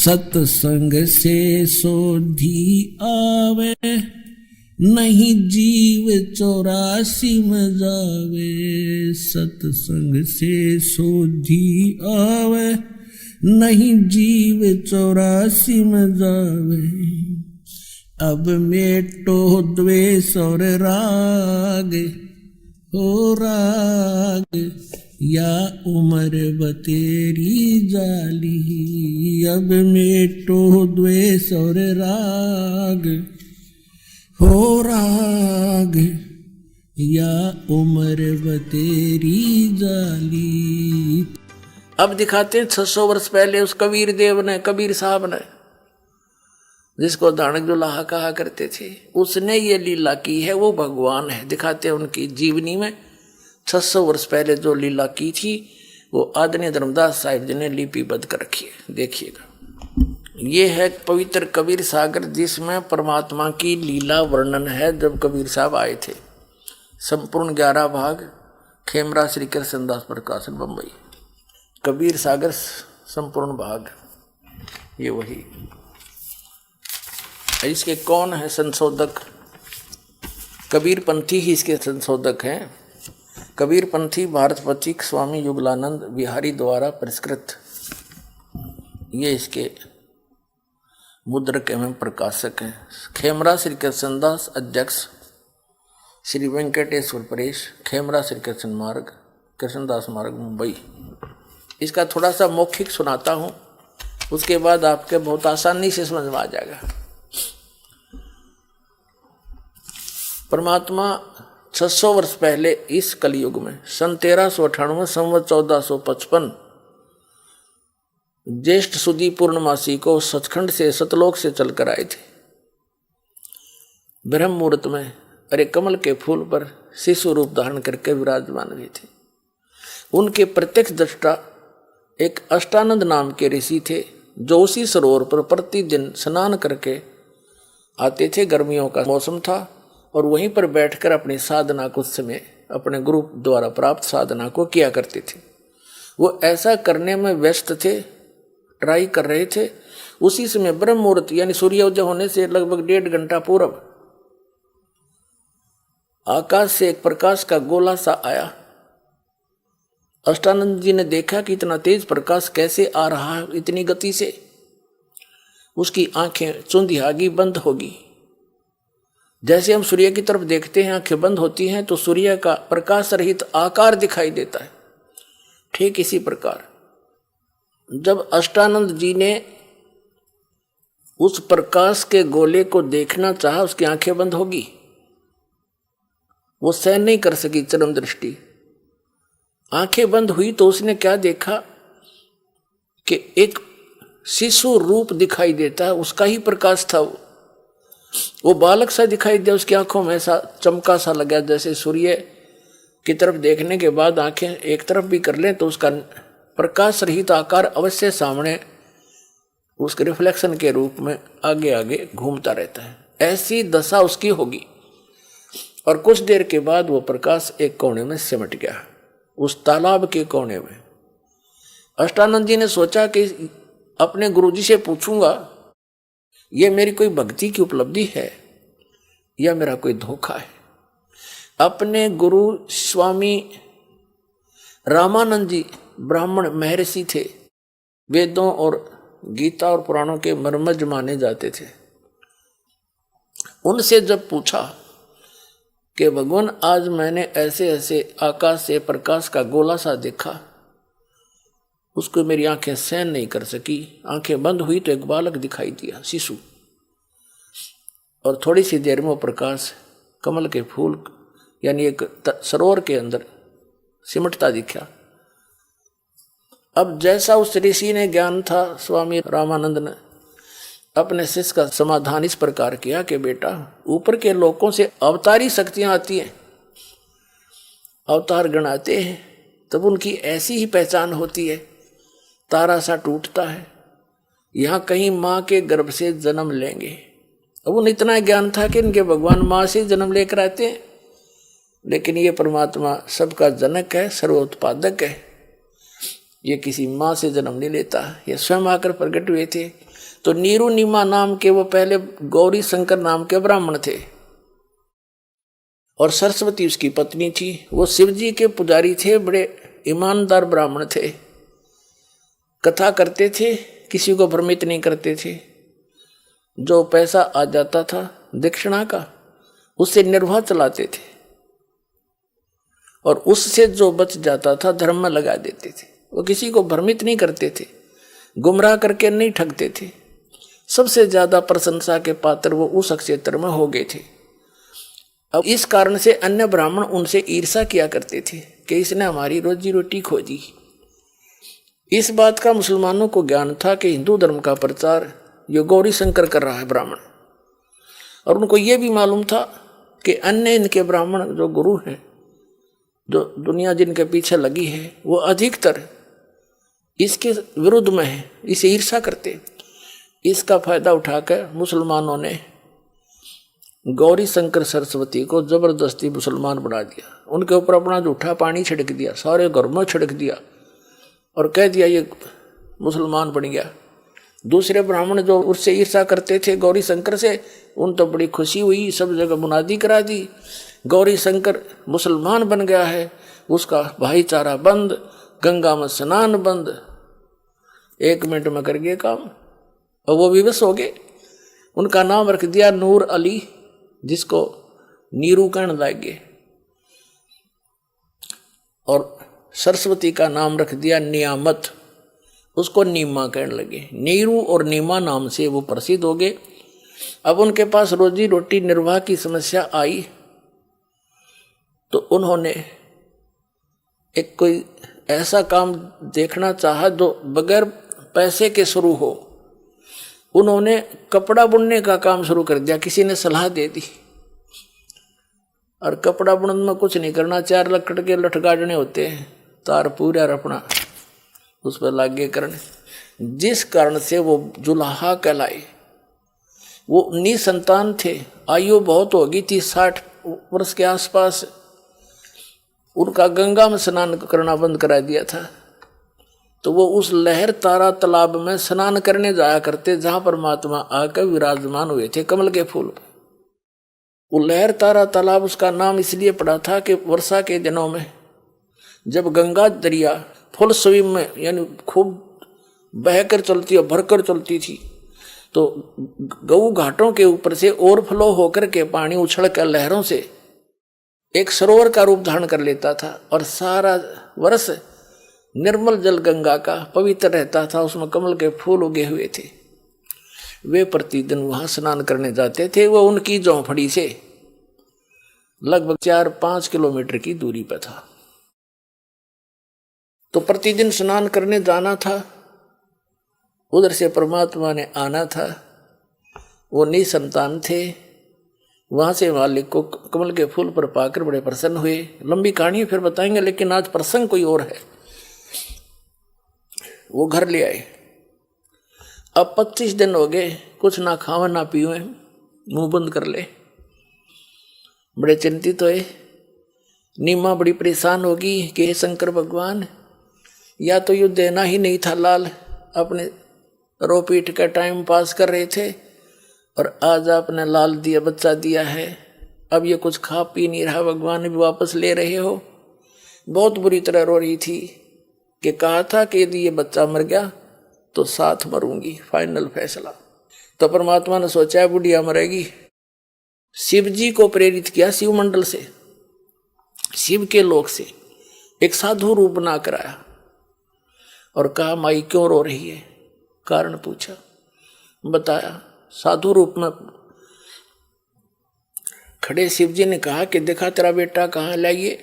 सत्संग से सोधी आवे, नहीं जीव 84 में जावे। सत्संग से सोधी आवे, नहीं जीव 84 में जावे। अब मेटो द्वेष और राग, हो राग या उम्र बतेरी जाली। अब मेटो द्वेष और राग, हो राग या उम्र बतेरी जाली। अब दिखाते हैं 600 वर्ष पहले उस कबीर देव ने, कबीर साहब ने, जिसको दानक दुल्हा कहा करते थे, उसने ये लीला की है, वो भगवान है। दिखाते हैं उनकी जीवनी में 600 वर्ष पहले जो लीला की थी वो आदरणीय धर्मदास साहिब जी ने लिपिबद्ध कर रखी है। देखिएगा, ये है पवित्र कबीर सागर, जिसमें परमात्मा की लीला वर्णन है। जब कबीर साहब आए थे, संपूर्ण 11 भाग, खेमरा श्री कृष्णदास प्रकाशन, बम्बई। कबीर सागर संपूर्ण भाग, ये वही। इसके कौन है संशोधक? कबीर पंथी ही इसके संशोधक हैं। कबीर पंथी भारत पथिक स्वामी युगलानंद बिहारी द्वारा परिष्कृत, ये इसके मुद्रक एवं प्रकाशक हैं। खेमरा श्री कृष्णदास अध्यक्ष, श्री वेंकटेश्वर परेश, खेमरा श्री कृष्ण मार्ग, कृष्णदास मार्ग, मुंबई। इसका थोड़ा सा मौखिक सुनाता हूँ, उसके बाद आपके बहुत आसानी से समझ में आ जाएगा। परमात्मा 600 वर्ष पहले इस कलयुग में सन 1398 संवत 1455 ज्येष्ठ सुदी पूर्णमासी को सचखंड से सतलोक से चलकर आए थे। ब्रह्म मुहूर्त में अरे कमल के फूल पर शिशु रूप धारण करके विराजमान हुए थे। उनके प्रत्यक्ष दृष्टा एक अष्टानंद नाम के ऋषि थे, जो उसी सरोवर पर प्रतिदिन स्नान करके आते थे। गर्मियों का मौसम था और वहीं पर बैठकर अपनी साधना को, उस समय अपने गुरु द्वारा प्राप्त साधना को किया करते थे। वो ऐसा करने में व्यस्त थे, ट्राई कर रहे थे। उसी समय ब्रह्म मुहूर्त यानी सूर्योदय होने से लगभग 1.5 घंटा पूर्व आकाश से एक प्रकाश का गोला सा आया। अष्टानंद जी ने देखा कि इतना तेज प्रकाश कैसे आ रहा है, इतनी गति से। उसकी आंखें चुंधियागी, बंद होगी। जैसे हम सूर्य की तरफ देखते हैं, आंखें बंद होती हैं तो सूर्य का प्रकाश रहित आकार दिखाई देता है। ठीक इसी प्रकार जब अष्टानंद जी ने उस प्रकाश के गोले को देखना चाहा, उसकी आंखें बंद होगी, वो सहन नहीं कर सकी चरम दृष्टि। आंखें बंद हुई तो उसने क्या देखा कि एक शिशु रूप दिखाई देता है, उसका ही प्रकाश था। वो बालक सा दिखाई दिया, उसकी आंखों में ऐसा चमका सा लगा, जैसे सूर्य की तरफ देखने के बाद आंखें एक तरफ भी कर लें तो उसका प्रकाश रहित आकार अवश्य सामने उसके रिफ्लेक्शन के रूप में आगे आगे घूमता रहता है। ऐसी दशा उसकी होगी। और कुछ देर के बाद वो प्रकाश एक कोने में सिमट गया, उस तालाब के कोने में। अष्टानंद जी ने सोचा कि अपने गुरुजी से पूछूंगा, ये मेरी कोई भक्ति की उपलब्धि है या मेरा कोई धोखा है। अपने गुरु स्वामी रामानंद जी ब्राह्मण महर्षि थे, वेदों और गीता और पुराणों के मर्मज्ञ माने जाते थे। उनसे जब पूछा कि भगवान, आज मैंने ऐसे ऐसे आकाश से प्रकाश का गोला सा देखा, उसको मेरी आंखें सहन नहीं कर सकी। आंखें बंद हुई तो एक बालक दिखाई दिया, शिशु, और थोड़ी सी देर में वो प्रकाश कमल के फूल यानी एक सरोवर के अंदर सिमटता दिखा। अब जैसा उस ऋषि ने ज्ञान था, स्वामी रामानंद ने अपने शिष्य का समाधान इस प्रकार किया कि बेटा, ऊपर के लोकों से अवतारी शक्तियां आती हैं, अवतार गण आते हैं, तब उनकी ऐसी ही पहचान होती है। तारा सा टूटता है, यहाँ कहीं माँ के गर्भ से जन्म लेंगे। अब उन्हें इतना ज्ञान था कि इनके भगवान माँ से जन्म लेकर आते हैं, लेकिन ये परमात्मा सबका जनक है, सर्वोत्पादक है। ये किसी माँ से जन्म नहीं लेता, ये स्वयं आकर प्रकट हुए थे। तो नीरू नीमा नाम के वो पहले गौरी शंकर नाम के ब्राह्मण थे और सरस्वती उसकी पत्नी थी। वो शिवजी के पुजारी थे, बड़े ईमानदार ब्राह्मण थे, कथा करते थे, किसी को भ्रमित नहीं करते थे। जो पैसा आ जाता था दक्षिणा का उससे निर्वाह चलाते थे और उससे जो बच जाता था धर्म में लगा देते थे। वो किसी को भ्रमित नहीं करते थे, गुमराह करके नहीं ठगते थे। सबसे ज्यादा प्रशंसा के पात्र वो उस क्षेत्र में हो गए थे। अब इस कारण से अन्य ब्राह्मण उनसे ईर्ष्या किया करते थे कि इसने हमारी रोजी रोटी खोजी। इस बात का मुसलमानों को ज्ञान था कि हिंदू धर्म का प्रचार ये गौरी शंकर कर रहा है ब्राह्मण, और उनको ये भी मालूम था कि अन्य इनके ब्राह्मण जो गुरु हैं, जो दुनिया जिनके पीछे लगी है, वो अधिकतर इसके विरुद्ध में है, इसे ईर्ष्या करते। इसका फायदा उठाकर मुसलमानों ने गौरी शंकर सरस्वती को जबरदस्ती मुसलमान बना दिया। उनके ऊपर अपना जूठा पानी छिड़क दिया, सारे घर में छिड़क दिया और कह दिया ये मुसलमान बन गया। दूसरे ब्राह्मण जो उससे ईर्ष्या करते थे गौरी शंकर से, उन तो बड़ी खुशी हुई, सब जगह मुनादी करा दी, गौरी शंकर मुसलमान बन गया है, उसका भाईचारा बंद, गंगा में स्नान बंद। 1 मिनट में कर गए काम और वो विवश हो गए। उनका नाम रख दिया नूर अली, जिसको नीरू कहने लगे, और सरस्वती का नाम रख दिया नियामत, उसको नीमा कहने लगे। नीरू और नीमा नाम से वो प्रसिद्ध हो गए। अब उनके पास रोजी रोटी निर्वाह की समस्या आई तो उन्होंने एक कोई ऐसा काम देखना चाहा जो बगैर पैसे के शुरू हो। उन्होंने कपड़ा बुनने का काम शुरू कर दिया। किसी ने सलाह दे दी, और कपड़ा बुनने में कुछ नहीं करना, 4 लकड़ के लठगाड़ने होते हैं, तार पूरा रपना उस पर लागे करने, जिस कारण से वो जुलाहा कहलाए। वो निसंतान थे, आयु बहुत हो गई थी, 60 वर्ष के आसपास। उनका गंगा में स्नान करना बंद करा दिया था, तो वो उस लहर तारा तालाब में स्नान करने जाया करते जहां परमात्मा आकर विराजमान हुए थे कमल के फूल पर। वो लहर तारा तालाब उसका नाम इसलिए पड़ा था कि वर्षा के दिनों में जब गंगा दरिया फुल स्विम में यानी खूब बहकर चलती और भरकर चलती थी, तो गऊ घाटों के ऊपर से ओवरफ्लो होकर के पानी उछल कर लहरों से एक सरोवर का रूप धारण कर लेता था और सारा वर्ष निर्मल जल गंगा का पवित्र रहता था। उसमें कमल के फूल उगे हुए थे। वे प्रतिदिन वहां स्नान करने जाते थे। वो उनकी झोंपड़ी से लगभग 4-5 किलोमीटर की दूरी पर था। तो प्रतिदिन स्नान करने जाना था, उधर से परमात्मा ने आना था। वो निसंतान थे। वहां से मालिक को कमल के फूल पर पाकर बड़े प्रसन्न हुए। लंबी कहानी फिर बताएंगे, लेकिन आज प्रसंग कोई और है। वो घर ले आए। अब 25 दिन हो गए, कुछ ना खावा ना पीवे, मुंह बंद कर ले। बड़े चिंतित हुए। नीमा बड़ी परेशान होगी कि शंकर भगवान, या तो युद्ध देना ही नहीं था। लाल अपने रो पीट का टाइम पास कर रहे थे और आज आपने लाल दिया, बच्चा दिया है, अब ये कुछ खा पी नहीं रहा, भगवान भी वापस ले रहे हो। बहुत बुरी तरह रो रही थी कि कहा था कि यदि ये बच्चा मर गया तो साथ मरूंगी, फाइनल फैसला। तो परमात्मा ने सोचा है बुढ़िया मरेगी। शिव जी को प्रेरित किया, शिव मंडल से, शिव के लोक से एक साधु रूप बना कर आया और कहा माई क्यों रो रही है, कारण पूछा, बताया। साधु रूप में खड़े शिव जी ने कहा कि देखा तेरा बेटा कहाँ, लाइए।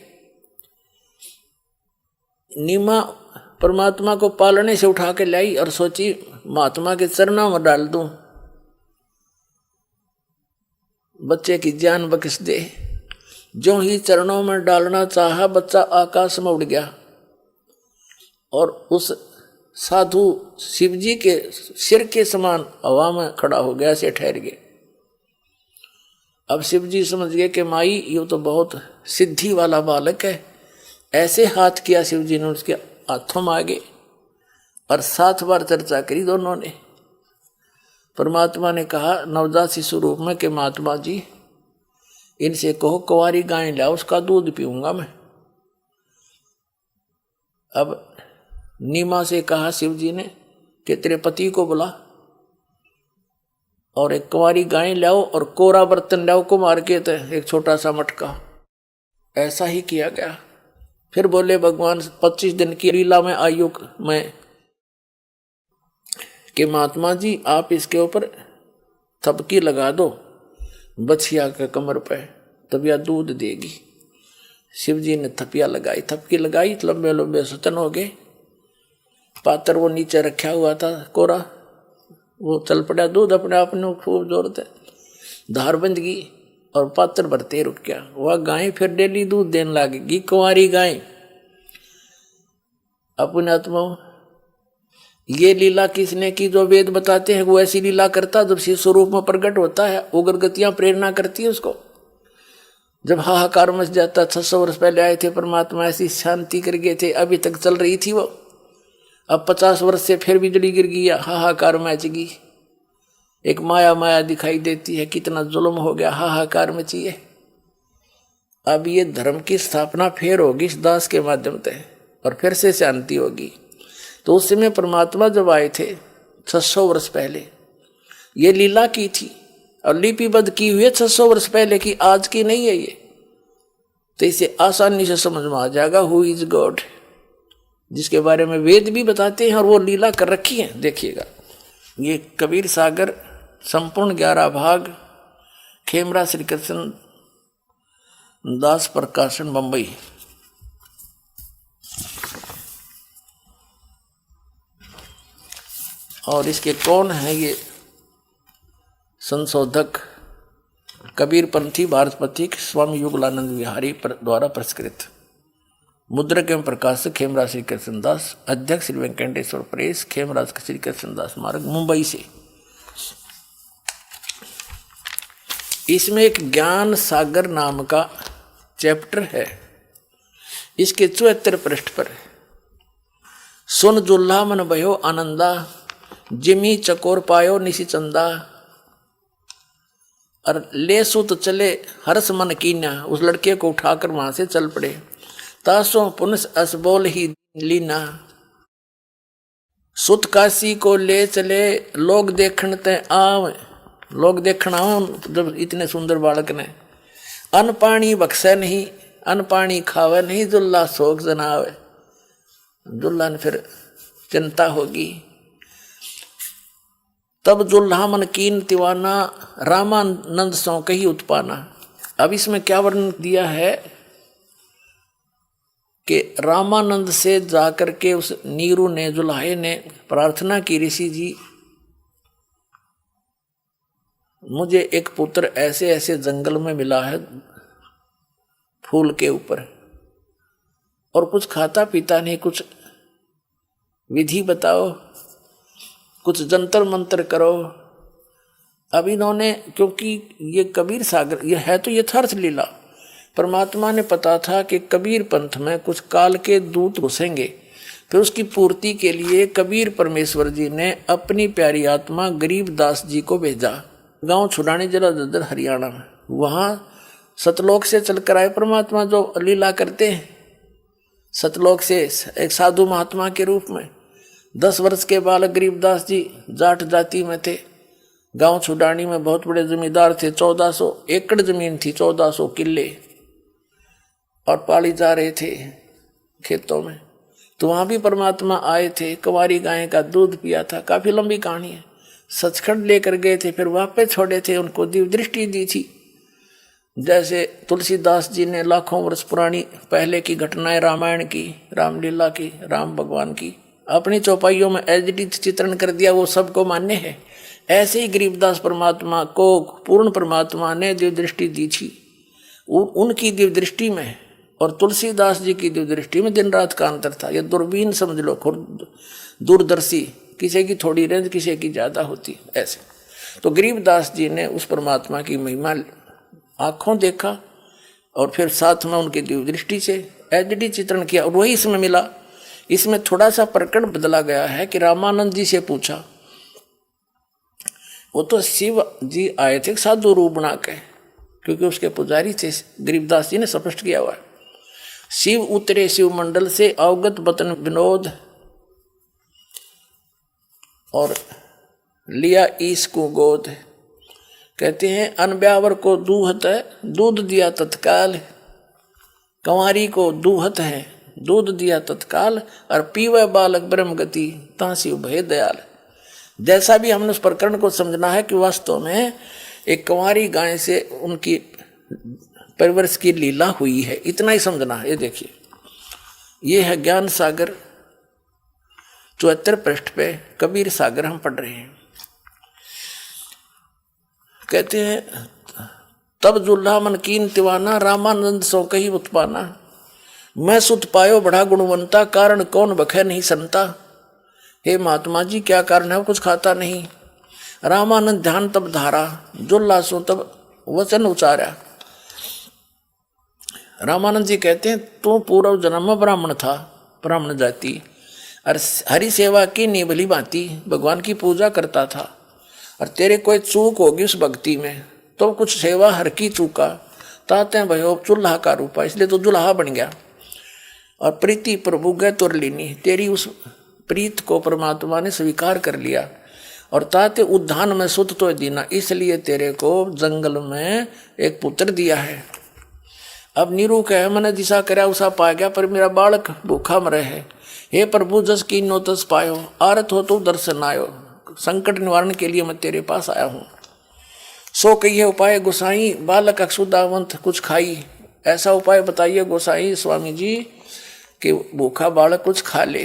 नीमा परमात्मा को पालने से उठा के लाई और सोची महात्मा के चरणों में डाल दूं, बच्चे की जान बख्श दे। जो ही चरणों में डालना चाहा, बच्चा आकाश में उड़ गया और उस साधु शिव जी के सिर के समान हवा में खड़ा हो गया, से ठहर गए। अब शिव जी समझ गए कि माई ये तो बहुत सिद्धि वाला बालक है। ऐसे हाथ किया शिव जी ने, उसके हाथों में आगे और 7 बार चर्चा करी दोनों ने। परमात्मा ने कहा नवजात शिशु रूप में कि महात्मा जी इनसे कहो कुंवारी गाय लाओ, उसका दूध पीऊंगा मैं। अब नीमा से कहा शिव जी ने कि तेरे पति को बुला और एक कुंवारी गाय लाओ और कोरा बर्तन लाओ को मार के, एक छोटा सा मटका। ऐसा ही किया गया। फिर बोले भगवान 25 दिन की लीला में आयु में कि महात्मा जी आप इसके ऊपर थपकी लगा दो बछिया के कमर पे, तब यह दूध देगी। शिव जी ने थपकी लगाई, लंबे लंबे सतन हो गए। पात्र वो नीचे रखा हुआ था कोरा, वो चल पड़ा, दूध अपने आप ने खूब जोर से धार बंध गई और पात्र भरते रुक गया। वह गाय फिर डेली दूध देने लगेगी, कुंवारी गाय। अपने आत्मा ये लीला किसने की? जो वेद बताते हैं वो ऐसी लीला करता जब शिशु रूप में प्रकट होता है, उग्र गतियां प्रेरणा करती है उसको। जब हाहाकार मच जाता, 600 वर्ष पहले आए थे परमात्मा, ऐसी शांति कर गए थे, अभी तक चल रही थी वो। अब 50 वर्ष से फिर बिजली गिर गई, हाहाकार मच गई। एक माया दिखाई देती है, कितना जुल्म हो गया, हाहाकार मची है। अब ये धर्म की स्थापना फिर होगी इस दास के माध्यम से और फिर से शांति होगी। तो उस समय परमात्मा जब आए थे 600 वर्ष पहले, ये लीला की थी और लिपिबद्ध की हुई है 600 वर्ष पहले की, आज की नहीं है ये। तो इसे आसानी से समझ में आ जाएगा हु इज गॉड, जिसके बारे में वेद भी बताते हैं और वो लीला कर रखी है। देखिएगा ये कबीर सागर संपूर्ण 11 भाग, खेमरा श्री कृष्ण दास प्रकाशन बंबई। और इसके कौन है? ये संशोधक कबीर पंथी भारतपति स्वामी युगलानंद विहारी द्वारा पुरस्कृत। मुद्रक एवं प्रकाशक खेमराज श्री कृष्णदास, अध्यक्ष श्री वेंकटेश्वर प्रेस, खेमराज श्री कृष्णदास मार्ग, मुंबई से। इसमें एक ज्ञान सागर नाम का चैप्टर है। इसके 74 पृष्ठ पर सुन जुल्हा मन भयो आनंदा, जिमी चकोर पायो निशी चंदा, और ले सुत चले हर्ष मन कीन्या, उस लड़के को उठाकर वहां से चल पड़े। तासो पुनस असबोल ही लीना, सुत काशी को ले चले, लोग देखण ते आव, लोग देखण आव। जब इतने सुंदर बालक ने अन्न पानी बख्शे नहीं, अन्न पानी खावे नहीं, दुल्ला शोक जनावे। दुल्ला ने फिर चिंता होगी। तब जुल्हा मन कीन तिवाना, रामानंद सौ कही उत्पाना। अब इसमें क्या वर्णन दिया है कि रामानंद से जाकर के उस नीरू ने, जुल्हाए ने प्रार्थना की, ऋषि जी मुझे एक पुत्र ऐसे ऐसे जंगल में मिला है फूल के ऊपर, और कुछ खाता पीता नहीं, कुछ विधि बताओ, कुछ जंतर मंत्र करो। अब इन्होंने, क्योंकि ये कबीर सागर ये है तो यथार्थ लीला, परमात्मा ने पता था कि कबीर पंथ में कुछ काल के दूत घुसेंगे, फिर उसकी पूर्ति के लिए कबीर परमेश्वर जी ने अपनी प्यारी आत्मा गरीबदास जी को भेजा। गांव छुड़ाने जिला ददर हरियाणा में, वहां सतलोक से चलकर आए परमात्मा जो लीला करते हैं, सतलोक से एक साधु महात्मा के रूप में। 10 वर्ष के बालक गरीबदास जी जाट जाति में थे, गांव छुडानी में बहुत बड़े जमींदार थे, 1400 एकड़ जमीन थी, 1400 किले, और पाली जा रहे थे खेतों में। तो वहां भी परमात्मा आए थे, कुंवारी गाय का दूध पिया था। काफी लंबी कहानी है। सचखंड लेकर गए थे, फिर वापस छोड़े थे, उनको दिव्य दृष्टि दी थी। जैसे तुलसीदास जी ने लाखों वर्ष पुरानी पहले की घटनाएं रामायण की, रामलीला की, राम भगवान की अपनी चौपाइयों में एचडी चित्रण कर दिया, वो सबको मान्य है। ऐसे ही गरीबदास परमात्मा को पूर्ण परमात्मा ने दिव्य दृष्टि दी थी। उनकी दिव्य दृष्टि में और तुलसीदास जी की दिव्य दृष्टि में दिन रात का अंतर था। ये दूरबीन समझ लो, दूरदर्शी, किसी की थोड़ी रेंज किसी की ज्यादा होती ऐसे। तो गरीबदास जी ने उस परमात्मा की महिमा आंखों देखा और फिर साथ में उनकी दिव्य दृष्टि से एचडी चित्रण किया, और वही इसमें मिला। इसमें थोड़ा सा प्रकरण बदला गया है कि रामानंद जी से पूछा वो तो शिव जी आए थे साधु रूप बना के, क्योंकि उसके पुजारी थे। गरीबदास जी ने स्पष्ट किया हुआ है, शिव उतरे शिव मंडल से अवगत बतन विनोद, और लिया ईश को गोद। कहते हैं अनब्यावर को दूहत है, दूध दिया तत्काल, कंवारी को दूहत है, दूध दिया तत्काल, और पीवे बालक ब्रह्म गति, तांसी भय दयाल। जैसा भी हमने उस प्रकरण को समझना है कि वास्तव में एक कंवारी गाय से उनकी परिवर्ष की लीला हुई है, इतना ही समझना है। ये देखिए, ये है ज्ञान सागर 74 पृष्ठ पे कबीर सागर हम पढ़ रहे हैं। कहते हैं तब जुल्हा मन कीन तिवाना, रामानंद सो कही उत्पाना, मैं सुत पायो बड़ा गुणवंता, कारण कौन बखे नहीं संता। हे महात्मा जी क्या कारण है, कुछ खाता नहीं। रामानंद ध्यान तब धारा, जुल्हा सो तब वचन उचारा। रामानंद जी कहते हैं तू पूर्व जन्म में ब्राह्मण था, ब्राह्मण जाति, और हरि सेवा की निभली भांति भगवान की पूजा करता था, और तेरे कोई चूक होगी उस भक्ति में, तो कुछ सेवा हर की चूका, ताते भयो चूल्हा का रूपा, इसलिए तो दुल्हा बन गया। और प्रीति प्रभु गए तुरलिनी, तेरी उस प्रीत को परमात्मा ने स्वीकार कर लिया, और ताते उद्यान में सुत तो दीना, इसलिए तेरे को जंगल में एक पुत्र दिया है। अब नीरू कहे मैंने दिशा करया उसा पा गया, पर मेरा बालक भूखा मरे है। हे प्रभु जस की नो तस पायो, आरत हो तो दर्शन आयो, संकट निवारण के लिए मैं तेरे पास आया हूँ। सो कहिए उपाय गोसाई, बालक अक्षुदावंत कुछ खाई। ऐसा उपाय बताइए गोसाई स्वामी जी कि भूखा बालक कुछ खा ले।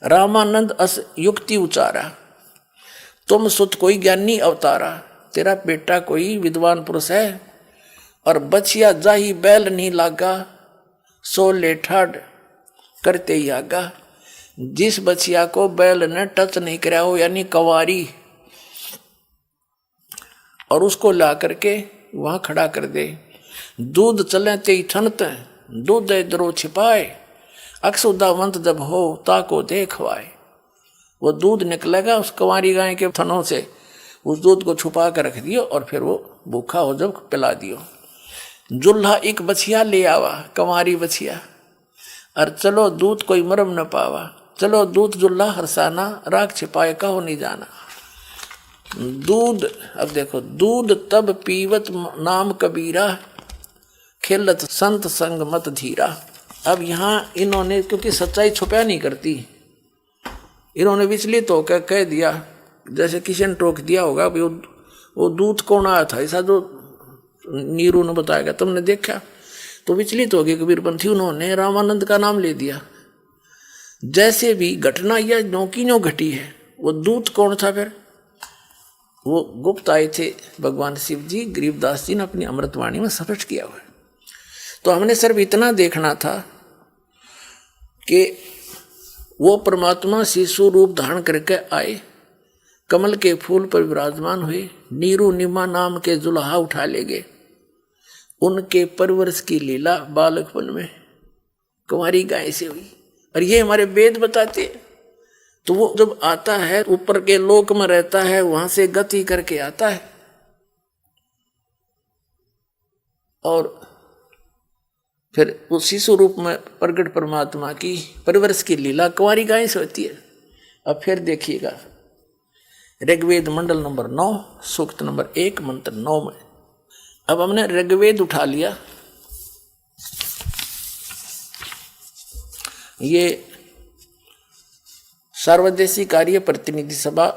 रामानंद अस युक्ति उचारा, तुम सुत कोई ज्ञानी अवतारा, तेरा बेटा कोई विद्वान पुरुष है, और बचिया जाही बैल नहीं लागा, सो लेठाड करते ही आगा। जिस बचिया को बैल ने टच नहीं कराया हो, यानी कंवारी, और उसको ला करके वहां खड़ा कर दे। दूध चले ते थनत, दूध दरो छिपाए, अक्षुदावंत जब हो ताको देखवाए। वो दूध निकलेगा उस कंवारी गाय के थनों से, उस दूध को छुपा कर रख दियो, और फिर वो भूखा हो जब पिला दियो। जुल्हा एक बछिया ले आवा, कंवारी बछिया, और चलो दूध कोई मरम न पावा, चलो दूध जुल्हा हरसाना, राख छिपाए कहो नहीं जाना। दूध, अब देखो, दूध तब पीवत नाम कबीरा, खेलत संत संग मत धीरा। अब यहाँ इन्होंने, क्योंकि सच्चाई छुपा नहीं करती, इन्होंने विचलित होकर कह दिया, जैसे किसी ने टोक दिया होगा वो दूध कौन आया था, ऐसा जो नीरू ने बताएगा, तुमने देखा, तो विचलित हो गए कबीरपंथी, उन्होंने रामानंद का नाम ले दिया। जैसे भी घटना या नौकी नो घटी है, वो दूत कौन था फिर? वो गुप्त आए थे भगवान शिव जी, गरीबदास जी ने अपनी अमृतवाणी में स्पष्ट किया हुआ है। तो हमने सिर्फ इतना देखना था कि वो परमात्मा शिशु रूप धारण करके आए, कमल के फूल पर विराजमान हुए, नीरू निमा नाम के जुल्हा उठा ले गए। उनके परवरिश की लीला बालकपन में कुंवारी गाय से हुई, और ये हमारे वेद बताते हैं। तो वो जब आता है, ऊपर के लोक में रहता है, वहां से गति करके आता है, और फिर उस शिशु रूप में प्रगट परमात्मा की परवरिश की लीला कुंवारी गाय से होती है। अब फिर देखिएगा ऋग्वेद मंडल नंबर 9 सूक्त नंबर 1 मंत्र 9 में। अब हमने ऋग्वेद उठा लिया, ये सर्वदेशी कार्य प्रतिनिधि सभा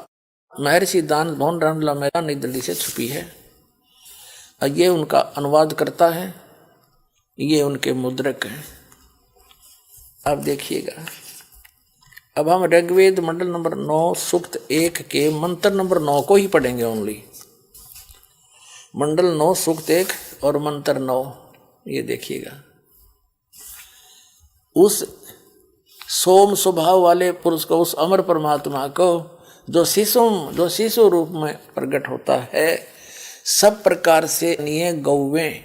महर्षि दान भवन रामला मैदान नई दिल्ली से छुपी है। ये उनका अनुवाद करता है, ये उनके मुद्रक हैं। अब देखिएगा, अब हम ऋग्वेद मंडल नंबर 9 सूक्त 1 के मंत्र नंबर 9 को ही पढ़ेंगे ओनली। मंडल 9 सूक्त 1 और मंत्र 9, ये देखिएगा। उस सोम स्वभाव वाले पुरुष को, उस अमर परमात्मा को, जो शिशु रूप में प्रकट होता है, सब प्रकार से निये गौवें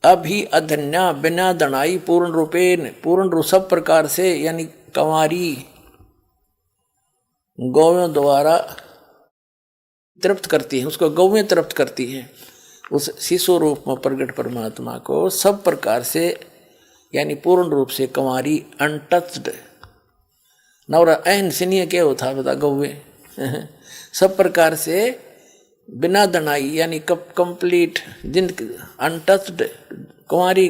अभी अधन्या बिना दनाई पूर्ण रूपेन, पूर्ण रूप सब प्रकार से, यानी कंवारी गौयों द्वारा तृप्त करती है, उसको गौवें तृप्त करती है। उस शिशु रूप में प्रकट परमात्मा को सब प्रकार से यानी पूर्ण रूप से कंवारी अनटच्ड नवरा अहन सिनिय क्या होता बता गौवे सब प्रकार से बिना दनाई यानी कंप्लीट जिन अनटच्ड कुंवारी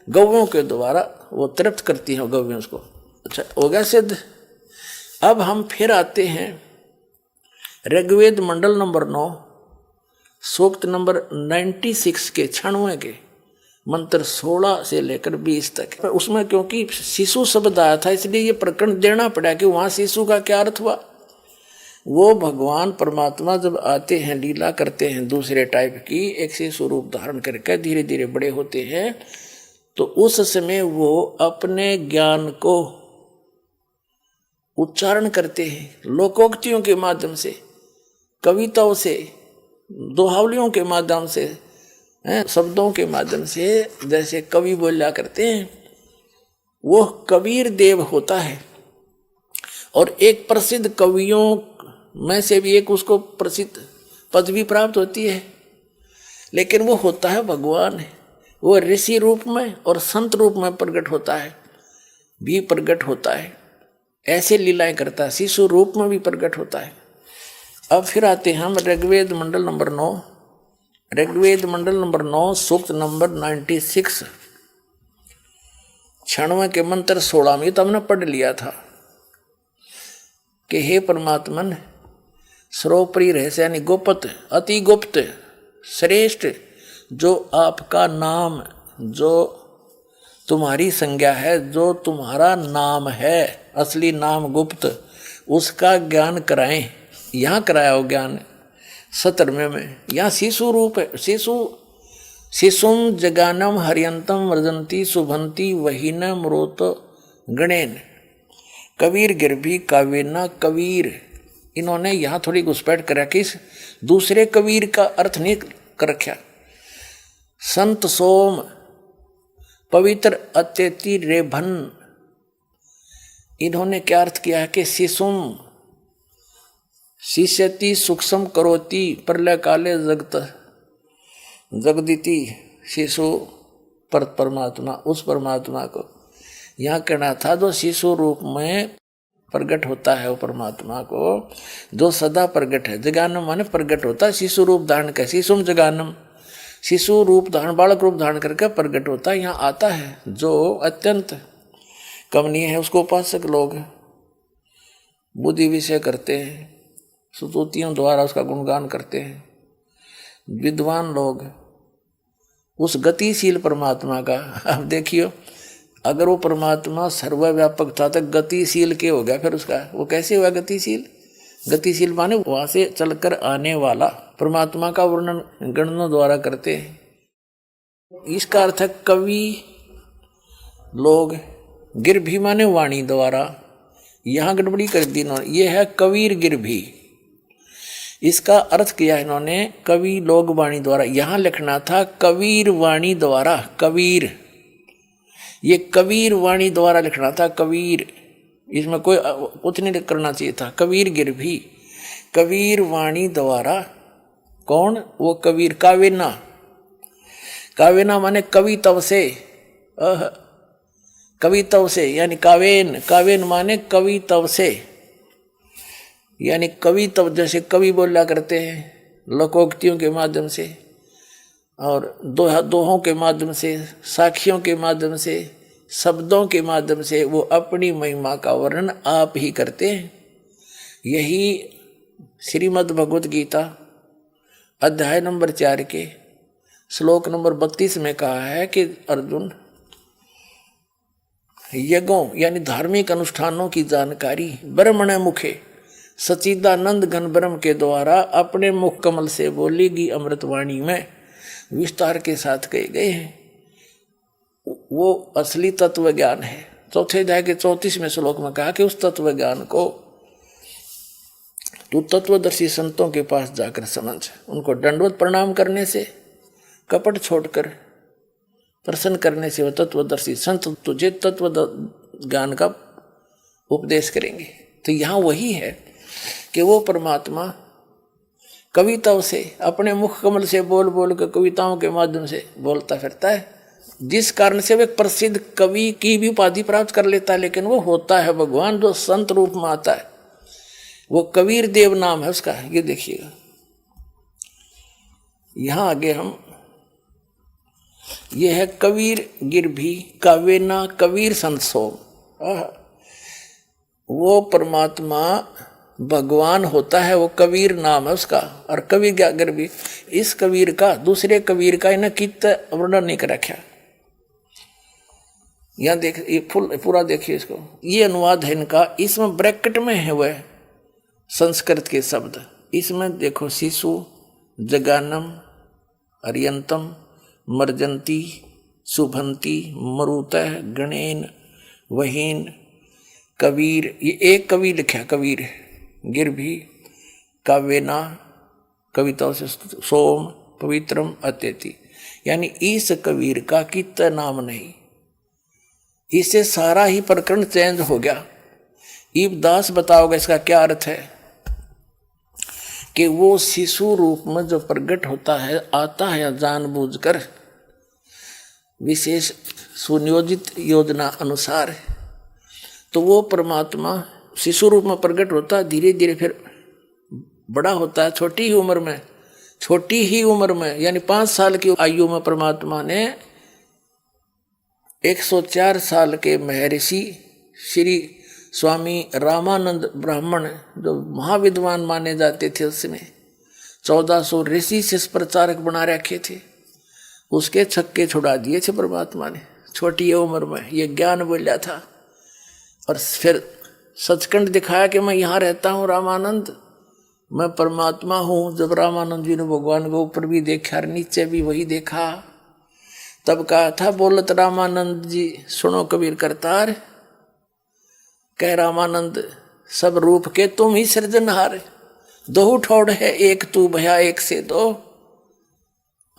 गौवों के द्वारा वो तृप्त करती हैं गौवें उसको। अच्छा हो गया सिद्ध। अब हम फिर आते हैं ऋग्वेद मंडल नंबर 9 सूक्त नंबर 96 के 96 के मंत्र 16 से लेकर 20 तक। उसमें क्योंकि शिशु शब्द आया था इसलिए ये प्रकरण देना पड़ा कि वहाँ शिशु का क्या अर्थ हुआ। वो भगवान परमात्मा जब आते हैं लीला करते हैं दूसरे टाइप की एक शिशु रूप धारण करके धीरे धीरे बड़े होते हैं तो उस समय वो अपने ज्ञान को उच्चारण करते हैं लोकोक्तियों के माध्यम से, कविताओं से, दोहावलियों के माध्यम से, शब्दों के माध्यम से, जैसे कवि बोला करते हैं। वो कबीर देव होता है और एक प्रसिद्ध कवियों में से भी एक उसको प्रसिद्ध पदवी प्राप्त होती है, लेकिन वो होता है भगवान। वो ऋषि रूप में और संत रूप में प्रकट होता है, भी प्रकट होता है, ऐसे लीलाएं करता है, शिशु रूप में भी प्रकट होता है। अब फिर आते हैं हम ऋग्वेद मंडल नंबर 9, ऋग्वेद मंडल नंबर 9 सूक्त नंबर 96 96 के मंत्र 16 में तो हमने पढ़ लिया था कि हे परमात्मन सर्वोपरि रहस्य यानी गुप्त अति गुप्त श्रेष्ठ जो आपका नाम, जो तुम्हारी संज्ञा है, जो तुम्हारा नाम है, असली नाम गुप्त, उसका ज्ञान कराएं। यहाँ कराया हो ज्ञान 17वें में। यहाँ शिशु रूप है, शिशुम जगानम हरियंतम वर्जंती शुभंती वहीन मृत गणेन कबीर गिरभी कावेना कबीर। इन्होंने यहाँ थोड़ी घुसपैठ कर रखी, दूसरे कबीर का अर्थ नहीं कर रखा। संत सोम पवित्र अत्यति रेभन, इन्होंने क्या अर्थ किया है कि शिशुम शिष्यति सूक्ष्म करोति प्रलय काले जगत जगदिति शिशु पर परमात्मा, उस परमात्मा को यहाँ कहना था जो शिशु रूप में प्रकट होता है। वो परमात्मा को जो सदा प्रकट है, जगानम माने प्रकट होता है, शिशु रूप धारण कर, शिशुम जगानम शिशु रूप धारण बालक रूप धारण करके प्रकट होता है। यहाँ आता है जो अत्यंत कमनीय है, उसको उपासक लोग बुद्धि विषय करते हैं, स्तुतियों द्वारा उसका गुणगान करते हैं। विद्वान लोग उस गतिशील परमात्मा का, अब देखियो अगर वो परमात्मा सर्वव्यापक था तो गतिशील के हो गया, फिर उसका वो कैसे हुआ गतिशील? गतिशील माने वहां से चलकर आने वाला। परमात्मा का वर्णन गणनों द्वारा करते हैं। इसका अर्थ है कवि लोग, गिरभी माने वाणी द्वारा, यहाँ गड़बड़ी कर दी इन्होंने, ये है कबीर गिरभी। इसका अर्थ किया इन्होंने कवि लोग वाणी द्वारा, यहाँ लिखना था कबीर वाणी द्वारा, कबीर, ये कबीर वाणी द्वारा लिखना था कबीर, इसमें कोई कुछ नहीं करना चाहिए था। कबीर गिरभी, कबीर वाणी द्वारा, कौन? वो कबीर कावेना, कावेना माने कवि तव से, कवि तव से यानी कावेन, कावेन माने कवि तव से, यानी कवि तव, जैसे कवि बोला करते हैं लोकोक्तियों के माध्यम से और दोहों के माध्यम से, साखियों के माध्यम से, शब्दों के माध्यम से वो अपनी महिमा का वर्णन आप ही करते हैं। यही श्रीमद् भगवत गीता अध्याय नंबर 4 के श्लोक नंबर 32 में कहा है कि अर्जुन यज्ञों यानी धार्मिक अनुष्ठानों की जानकारी ब्रह्मण मुखे सच्चिदानंद घन ब्रह्म के द्वारा अपने मुख कमल से बोलेगी अमृतवाणी में विस्तार के साथ कहे गए हैं। वो असली तत्व ज्ञान है। चौथे अध्याय के 34वें श्लोक में कहा कि उस तत्व ज्ञान को तू तत्वदर्शी संतों के पास जाकर समझ, उनको दंडवत प्रणाम करने से, कपट छोड़कर प्रसन्न करने से वो तत्वदर्शी संत तुझे तत्व ज्ञान का उपदेश करेंगे। तो यहाँ वही है कि वो परमात्मा कविताओं से, अपने मुख कमल से बोल बोल के कविताओं के माध्यम से बोलता फिरता है, जिस कारण से वह प्रसिद्ध कवि की भी उपाधि प्राप्त कर लेता है। लेकिन वो होता है भगवान जो संत रूप में आता है, वो कबीर देव नाम है उसका। ये देखिएगा यहां आगे हम, ये है कबीर गिरभी कावेना कबीर संत सोम। वो परमात्मा भगवान होता है, वो कबीर नाम है उसका। और कबीर क्या गिरभी, इस कबीर का दूसरे कबीर का इन्हें कित वर्णन नहीं कर रखा। यहां देख, ये फुल पूरा देखिए इसको, ये अनुवाद है इनका। इसमें ब्रैकेट में है वह संस्कृत के शब्द। इसमें देखो शिशु, जगानम, अर्यंतम, मर्जंती, शुभंती, मरुतः, गणेन, वहीन, कबीर। ये एक कवि लिखा, कबीर गिरभी काव्यना कविताओं से सोम पवित्रम अत्यति, यानी इस कबीर का कित नाम नहीं। इससे सारा ही प्रकरण चेंज हो गया। ईबदास बताओगे इसका क्या अर्थ है, कि वो शिशु रूप में जो प्रकट होता है, आता है जानबूझकर विशेष सुनियोजित योजना अनुसार, तो वो परमात्मा शिशु रूप में प्रकट होता है, धीरे धीरे फिर बड़ा होता है। छोटी ही उम्र में यानी 5 साल की आयु में परमात्मा ने 104 साल के महर्षि श्री स्वामी रामानंद ब्राह्मण, जो महाविद्वान माने जाते थे उसमें, 1400 ऋषि से प्रचारक बना रखे थे, उसके छक्के छुड़ा दिए थे परमात्मा ने छोटी उम्र में। ये ज्ञान बोला था। और फिर सचखंड दिखाया कि मैं यहाँ रहता हूँ रामानंद, मैं परमात्मा हूँ। जब रामानंद जी ने भगवान को ऊपर भी देखा और नीचे भी वही देखा, तब कहा था, बोलत रामानंद जी सुनो कबीर करतार, कह रामानंद सब रूप के तुम ही सृजनहार, दो ठोड़ है एक तू भया एक से दो।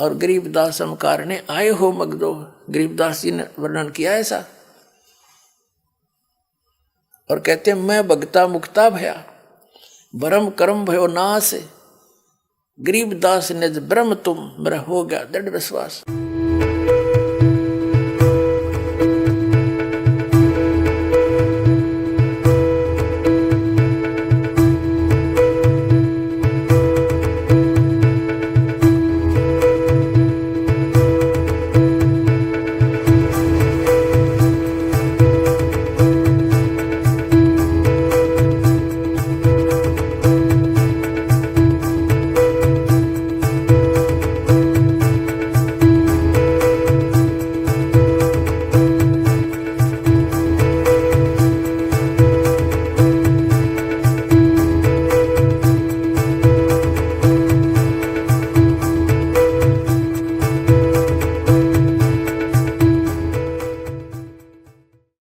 और गरीबदास समकार ने आए हो मगदो, गरीबदास जी ने वर्णन किया ऐसा। और कहते मैं भगता मुक्ता भया, भरम कर्म भयो नाश, गरीबदास ने ब्रह्म तुम मेरा हो गया दृढ़ विश्वास।